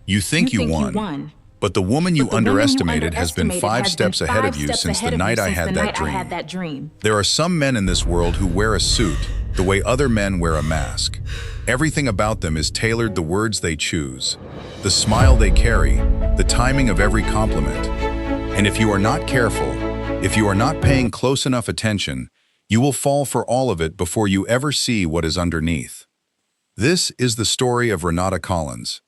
You think you won, but the woman you underestimated has been 5 steps ahead of you since the night I had that dream. There are some men in this world who wear a suit the way other men wear a mask. Everything about them is tailored, the words they choose, the smile they carry, the timing of every compliment. And if you are not careful, if you are not paying close enough attention, you will fall for all of it before you ever see what is underneath. This is the story of Renata Collins.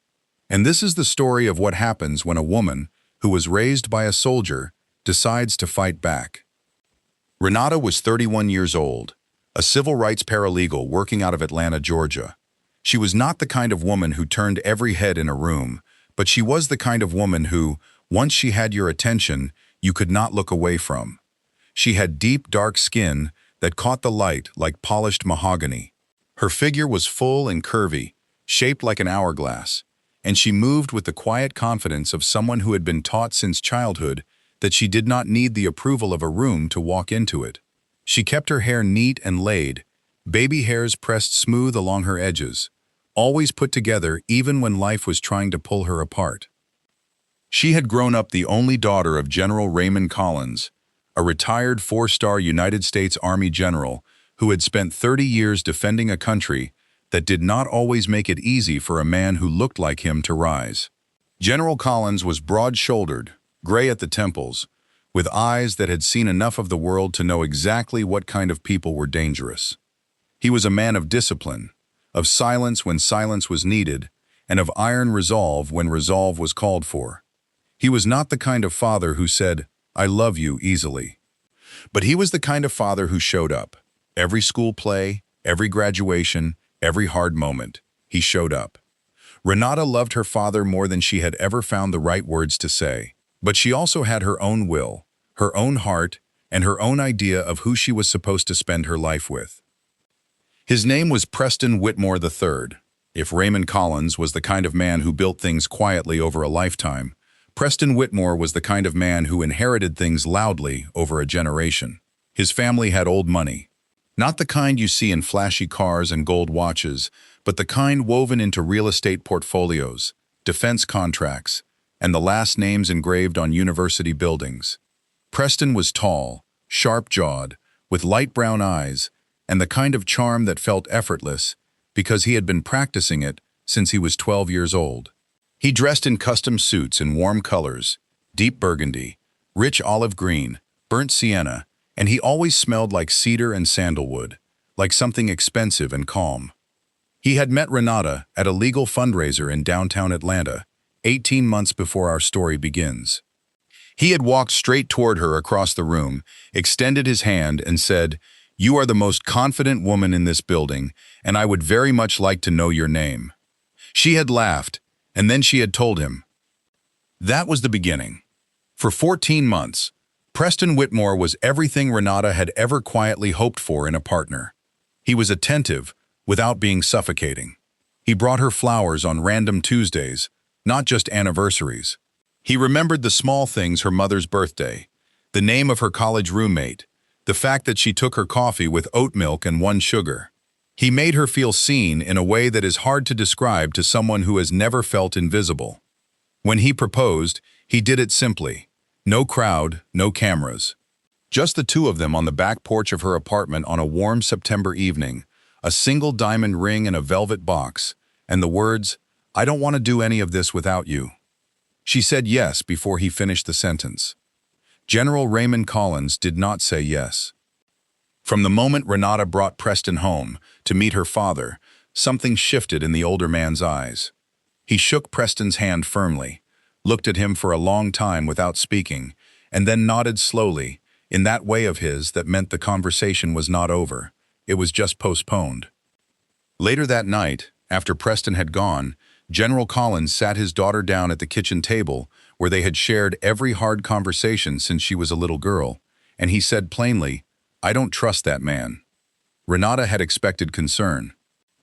And this is the story of what happens when a woman, who was raised by a soldier, decides to fight back. Renata was 31 years old, a civil rights paralegal working out of Atlanta, Georgia. She was not the kind of woman who turned every head in a room, but she was the kind of woman who, once she had your attention, you could not look away from. She had deep, dark skin that caught the light like polished mahogany. Her figure was full and curvy, shaped like an hourglass, and she moved with the quiet confidence of someone who had been taught since childhood that she did not need the approval of a room to walk into it. She kept her hair neat and laid, baby hairs pressed smooth along her edges, always put together even when life was trying to pull her apart. She had grown up the only daughter of General Raymond Collins, a retired 4-star United States Army general who had spent 30 years defending a country that did not always make it easy for a man who looked like him to rise. General Collins was broad-shouldered, gray at the temples, with eyes that had seen enough of the world to know exactly what kind of people were dangerous. He was a man of discipline, of silence when silence was needed, and of iron resolve when resolve was called for. He was not the kind of father who said, "I love you," easily. But he was the kind of father who showed up. Every school play, every graduation, every hard moment, he showed up. Renata loved her father more than she had ever found the right words to say. But she also had her own will, her own heart, and her own idea of who she was supposed to spend her life with. His name was Preston Whitmore III. If Raymond Collins was the kind of man who built things quietly over a lifetime, Preston Whitmore was the kind of man who inherited things loudly over a generation. His family had old money. Not the kind you see in flashy cars and gold watches, but the kind woven into real estate portfolios, defense contracts, and the last names engraved on university buildings. Preston was tall, sharp-jawed, with light brown eyes, and the kind of charm that felt effortless because he had been practicing it since he was 12 years old. He dressed in custom suits in warm colors, deep burgundy, rich olive green, burnt sienna, and he always smelled like cedar and sandalwood, like something expensive and calm. He had met Renata at a legal fundraiser in downtown Atlanta, 18 months before our story begins. He had walked straight toward her across the room, extended his hand, and said, "You are the most confident woman in this building, and I would very much like to know your name." She had laughed, and then she had told him. That was the beginning. For 14 months, Preston Whitmore was everything Renata had ever quietly hoped for in a partner. He was attentive, without being suffocating. He brought her flowers on random Tuesdays, not just anniversaries. He remembered the small things: her mother's birthday, the name of her college roommate, the fact that she took her coffee with oat milk and 1 sugar. He made her feel seen in a way that is hard to describe to someone who has never felt invisible. When he proposed, he did it simply. No crowd, no cameras. Just the two of them on the back porch of her apartment on a warm September evening, a single diamond ring in a velvet box, and the words, "I don't want to do any of this without you." She said yes before he finished the sentence. General Raymond Collins did not say yes. From the moment Renata brought Preston home to meet her father, something shifted in the older man's eyes. He shook Preston's hand firmly, looked at him for a long time without speaking, and then nodded slowly, in that way of his that meant the conversation was not over, it was just postponed. Later that night, after Preston had gone, General Collins sat his daughter down at the kitchen table where they had shared every hard conversation since she was a little girl, and he said plainly, "I don't trust that man." Renata had expected concern.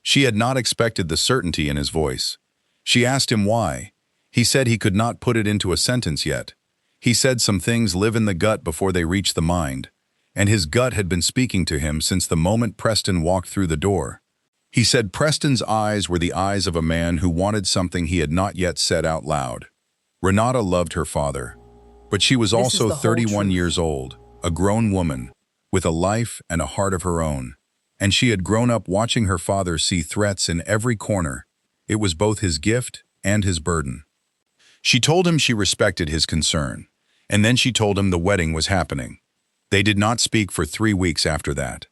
She had not expected the certainty in his voice. She asked him why. He said he could not put it into a sentence yet. He said some things live in the gut before they reach the mind, and his gut had been speaking to him since the moment Preston walked through the door. He said Preston's eyes were the eyes of a man who wanted something he had not yet said out loud. Renata loved her father, but she was also 31 years old, a grown woman, with a life and a heart of her own. And she had grown up watching her father see threats in every corner. It was both his gift and his burden. She told him she respected his concern, and then she told him the wedding was happening. They did not speak for 3 weeks after that.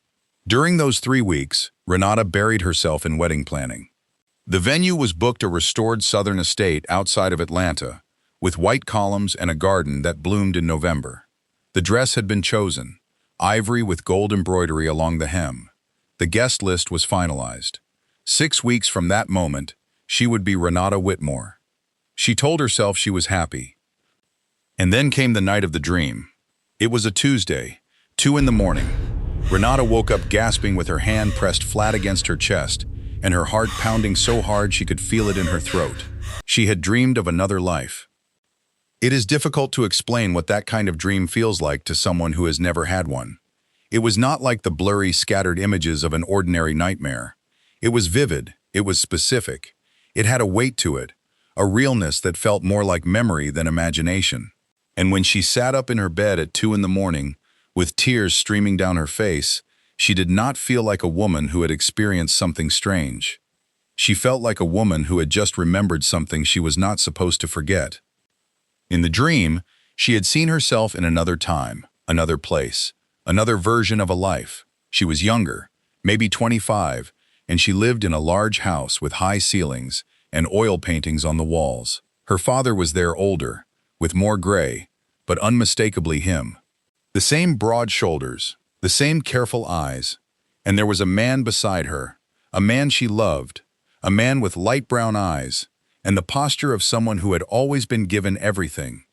During those 3 weeks, Renata buried herself in wedding planning. The venue was booked a restored southern estate outside of Atlanta, with white columns and a garden that bloomed in November. The dress had been chosen, ivory with gold embroidery along the hem. The guest list was finalized. 6 weeks from that moment, she would be Renata Whitmore. She told herself she was happy. And then came the night of the dream. It was a Tuesday, 2 in the morning. Renata woke up gasping with her hand pressed flat against her chest and her heart pounding so hard she could feel it in her throat. She had dreamed of another life. It is difficult to explain what that kind of dream feels like to someone who has never had one. It was not like the blurry, scattered images of an ordinary nightmare. It was vivid, it was specific. It had a weight to it, a realness that felt more like memory than imagination. And when she sat up in her bed at 2 in the morning, with tears streaming down her face, she did not feel like a woman who had experienced something strange. She felt like a woman who had just remembered something she was not supposed to forget. In the dream, she had seen herself in another time, another place, another version of a life. She was younger, maybe 25, and she lived in a large house with high ceilings and oil paintings on the walls. Her father was there, older, with more gray, but unmistakably him. The same broad shoulders, the same careful eyes, and there was a man beside her, a man she loved, a man with light brown eyes, and the posture of someone who had always been given everything.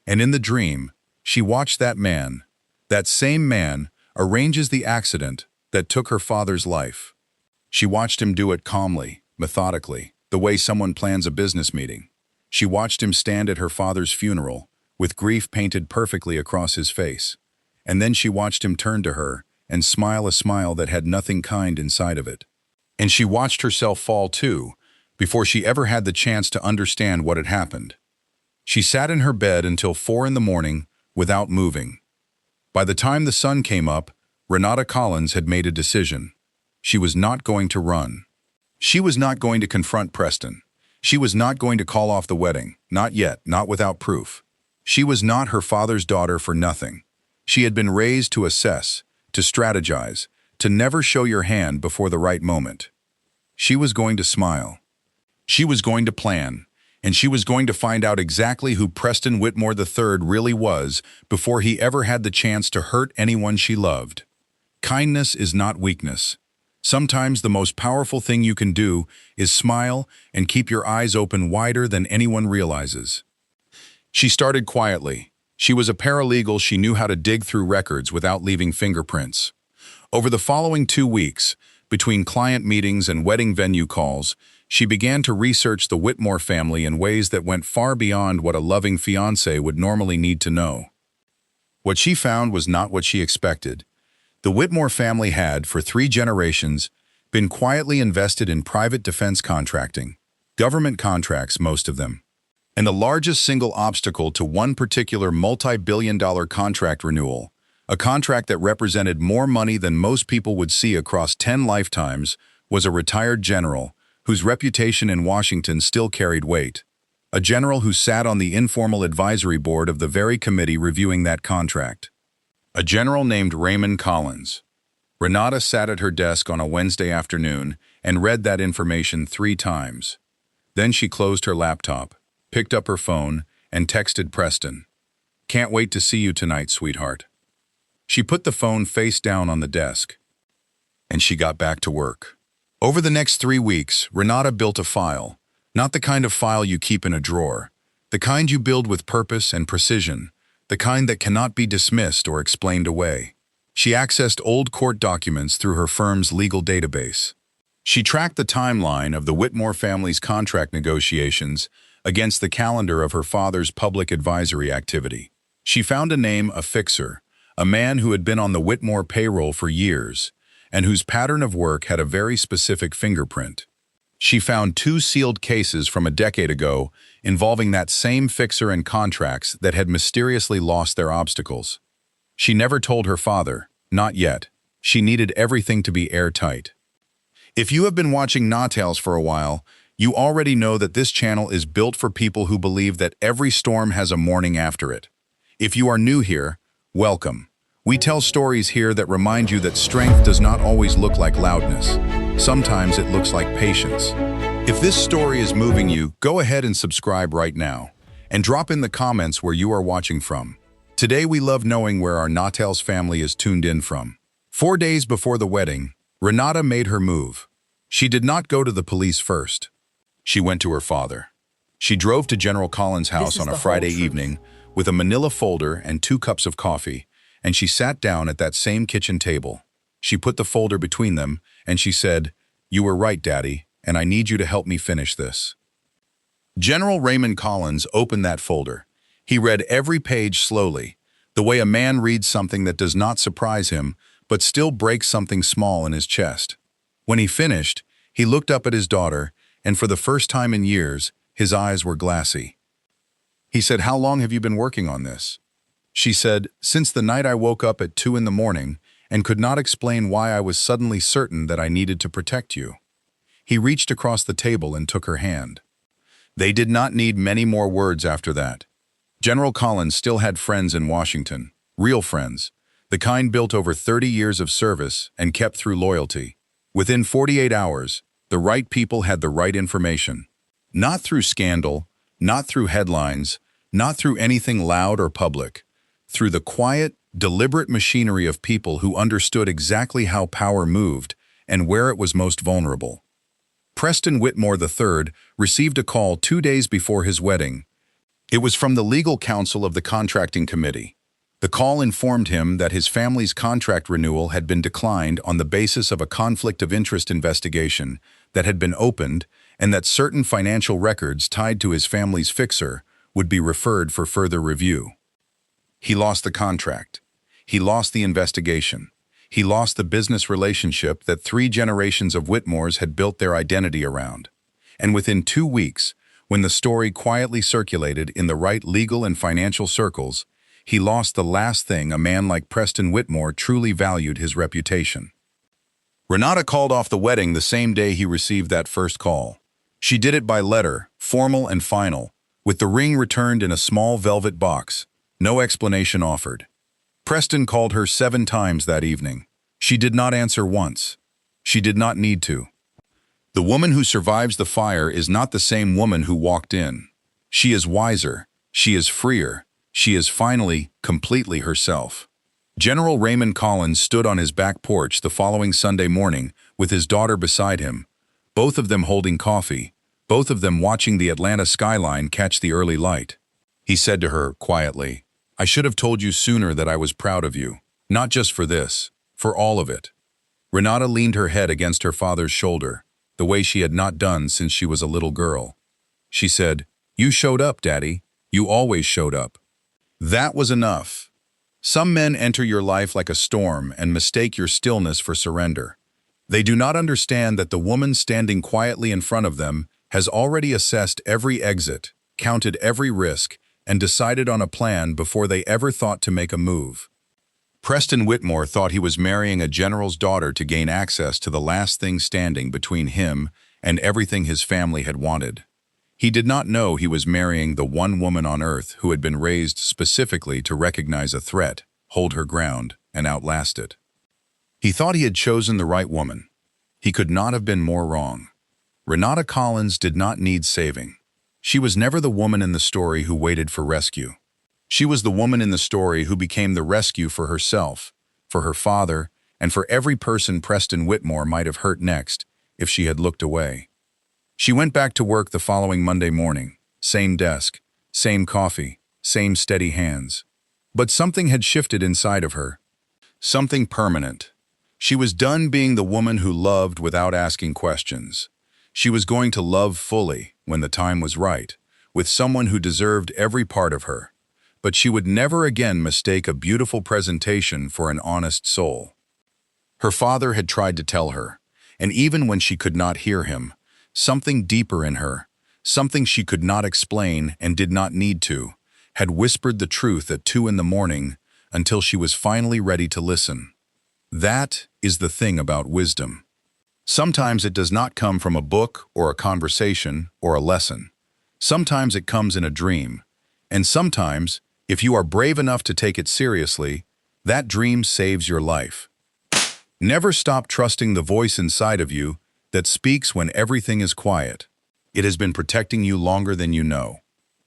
And in the dream, she watched that man, that same man, arranges the accident that took her father's life. She watched him do it calmly, methodically, the way someone plans a business meeting. She watched him stand at her father's funeral, with grief painted perfectly across his face. And then she watched him turn to her and smile a smile that had nothing kind inside of it. And she watched herself fall too, before she ever had the chance to understand what had happened. She sat in her bed until 4 in the morning without moving. By the time the sun came up, Renata Collins had made a decision. She was not going to run. She was not going to confront Preston. She was not going to call off the wedding, not yet, not without proof. She was not her father's daughter for nothing. She had been raised to assess, to strategize, to never show your hand before the right moment. She was going to smile. She was going to plan, and she was going to find out exactly who Preston Whitmore III really was before he ever had the chance to hurt anyone she loved. Kindness is not weakness. Sometimes the most powerful thing you can do is smile and keep your eyes open wider than anyone realizes. She started quietly. She was a paralegal. She knew how to dig through records without leaving fingerprints. Over the following 2 weeks, between client meetings and wedding venue calls, she began to research the Whitmore family in ways that went far beyond what a loving fiancé would normally need to know. What she found was not what she expected. The Whitmore family had, for 3 generations, been quietly invested in private defense contracting, government contracts, most of them. And the largest single obstacle to one particular multi-billion-dollar contract renewal, a contract that represented more money than most people would see across 10 lifetimes, was a retired general whose reputation in Washington still carried weight. A general who sat on the informal advisory board of the very committee reviewing that contract. A general named Raymond Collins. Renata sat at her desk on a Wednesday afternoon and read that information 3 times. Then she closed her laptop, picked up her phone, and texted Preston. "Can't wait to see you tonight, sweetheart." She put the phone face down on the desk, and she got back to work. Over the next 3 weeks, Renata built a file, not the kind of file you keep in a drawer, the kind you build with purpose and precision, the kind that cannot be dismissed or explained away. She accessed old court documents through her firm's legal database. She tracked the timeline of the Whitmore family's contract negotiations against the calendar of her father's public advisory activity. She found a name, a fixer, a man who had been on the Whitmore payroll for years, and whose pattern of work had a very specific fingerprint. She found 2 sealed cases from a decade ago involving that same fixer and contracts that had mysteriously lost their obstacles. She never told her father, not yet. She needed everything to be airtight. If you have been watching Nahtales for a while, you already know that this channel is built for people who believe that every storm has a morning after it. If you are new here, welcome. We tell stories here that remind you that strength does not always look like loudness. Sometimes it looks like patience. If this story is moving you, go ahead and subscribe right now. And drop in the comments where you are watching from. Today we love knowing where our Nahtales family is tuned in from. 4 days before the wedding, Renata made her move. She did not go to the police first. She went to her father. She drove to General Collins' house on a Friday evening with a manila folder and 2 cups of coffee, and she sat down at that same kitchen table. She put the folder between them, and she said, "You were right, Daddy, and I need you to help me finish this." General Raymond Collins opened that folder. He read every page slowly, the way a man reads something that does not surprise him, but still breaks something small in his chest. When he finished, he looked up at his daughter, and for the first time in years, his eyes were glassy. He said, "How long have you been working on this?" She said, "Since the night I woke up at 2 in the morning and could not explain why I was suddenly certain that I needed to protect you." He reached across the table and took her hand. They did not need many more words after that. General Collins still had friends in Washington, real friends, the kind built over 30 years of service and kept through loyalty. Within 48 hours, the right people had the right information. Not through scandal, not through headlines, not through anything loud or public. Through the quiet, deliberate machinery of people who understood exactly how power moved and where it was most vulnerable. Preston Whitmore III received a call 2 days before his wedding. It was from the legal counsel of the contracting committee. The call informed him that his family's contract renewal had been declined on the basis of a conflict of interest investigation that had been opened and that certain financial records tied to his family's fixer would be referred for further review. He lost the contract. He lost the investigation. He lost the business relationship that 3 generations of Whitmores had built their identity around. And within 2 weeks, when the story quietly circulated in the right legal and financial circles, he lost the last thing a man like Preston Whitmore truly valued: his reputation. Renata called off the wedding the same day he received that first call. She did it by letter, formal and final, with the ring returned in a small velvet box. No explanation offered. Preston called her 7 times that evening. She did not answer once. She did not need to. The woman who survives the fire is not the same woman who walked in. She is wiser. She is freer. She is finally, completely herself. General Raymond Collins stood on his back porch the following Sunday morning with his daughter beside him, both of them holding coffee, both of them watching the Atlanta skyline catch the early light. He said to her, quietly, "I should have told you sooner that I was proud of you, not just for this, for all of it." Renata leaned her head against her father's shoulder, the way she had not done since she was a little girl. She said, "You showed up, Daddy. You always showed up." That was enough. Some men enter your life like a storm and mistake your stillness for surrender. They do not understand that the woman standing quietly in front of them has already assessed every exit, counted every risk, and decided on a plan before they ever thought to make a move. Preston Whitmore thought he was marrying a general's daughter to gain access to the last thing standing between him and everything his family had wanted. He did not know he was marrying the one woman on earth who had been raised specifically to recognize a threat, hold her ground, and outlast it. He thought he had chosen the right woman. He could not have been more wrong. Renata Collins did not need saving. She was never the woman in the story who waited for rescue. She was the woman in the story who became the rescue for herself, for her father, and for every person Preston Whitmore might have hurt next if she had looked away. She went back to work the following Monday morning. Same desk, same coffee, same steady hands. But something had shifted inside of her. Something permanent. She was done being the woman who loved without asking questions. She was going to love fully when the time was right, with someone who deserved every part of her. But she would never again mistake a beautiful presentation for an honest soul. Her father had tried to tell her, and even when she could not hear him, something deeper in her, something she could not explain and did not need to, had whispered the truth at 2 in the morning until she was finally ready to listen. That is the thing about wisdom. Sometimes it does not come from a book or a conversation or a lesson. Sometimes it comes in a dream. And sometimes, if you are brave enough to take it seriously, that dream saves your life. Never stop trusting the voice inside of you that speaks when everything is quiet. It has been protecting you longer than you know.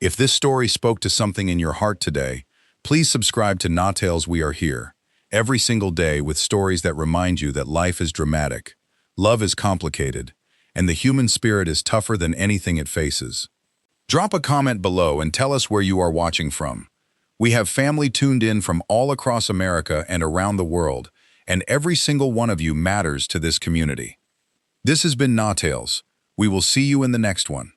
If this story spoke to something in your heart today, please subscribe to Nahtales. We are here, every single day with stories that remind you that life is dramatic, love is complicated, and the human spirit is tougher than anything it faces. Drop a comment below and tell us where you are watching from. We have family tuned in from all across America and around the world, and every single one of you matters to this community. This has been Nahtales. We will see you in the next one.